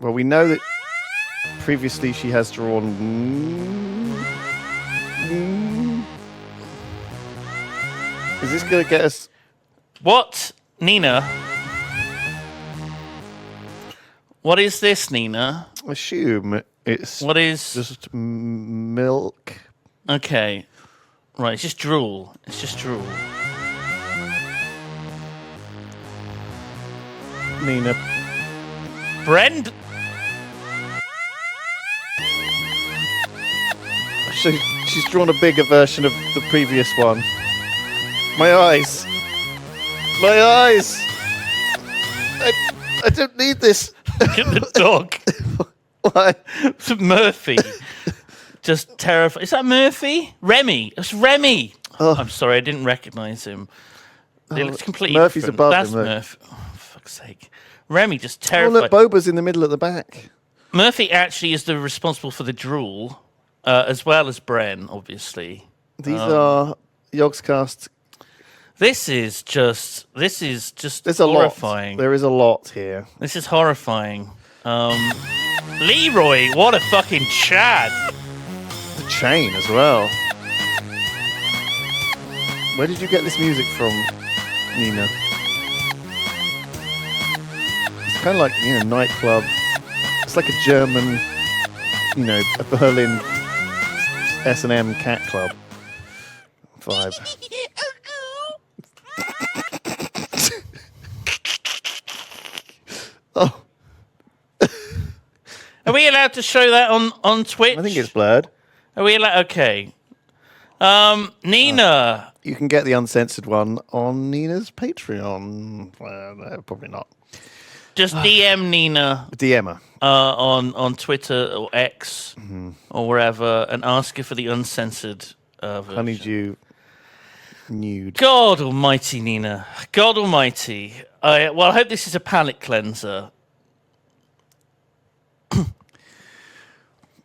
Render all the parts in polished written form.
Well, we know that previously she has drawn. Is this going to get us? What, Nina? What is this, Nina? Assume it's. What is just milk? Okay, right. It's just drool. It's just drool. Nina. Brend. So she's drawn a bigger version of the previous one. My eyes. My eyes. I don't need this. Look at the dog. Why? It's Murphy. Just terrified. Is that Murphy? Remy. It's Remy. Oh. I'm sorry, I didn't recognise him. It looks completely Murphy's different. above That's him. Murphy. Oh, for fuck's sake. Remy just Oh, terrified. look, Boba's in the middle at the back. Murphy actually is the responsible for the drool, as well as Bren, obviously. These are Yogscast. This is just There's a horrifying. lot. There is a lot here. This is horrifying. Leroy, what a fucking Chad. The chain as well. Where did you get this music from, Nina? It's kind of like, nightclub. It's like a German, a Berlin S&M cat club vibe. Oh. Are we allowed to show that on Twitch? I think it's blurred. Are we allowed? Okay. Nina. You can get the uncensored one on Nina's Patreon. Well, no, probably not. Just DM Nina. DM her. On Twitter or X or wherever and ask her for the uncensored version. Honeydew nude. God almighty, Nina. God almighty. I hope this is a palate cleanser.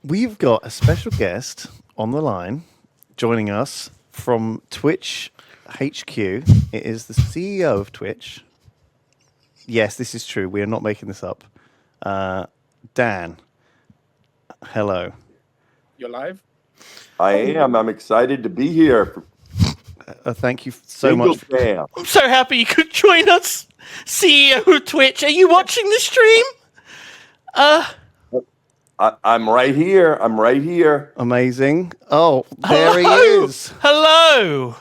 We've got a special guest on the line joining us from Twitch HQ. It is the CEO of Twitch. Yes, this is true. We are not making this up. Dan. Hello. You're live? I am. I'm excited to be here. Thank you so much. I'm so happy you could join us, CEO of Twitch. Are you watching the stream? I'm right here. I'm right here. Amazing. Oh, there he is. Hello.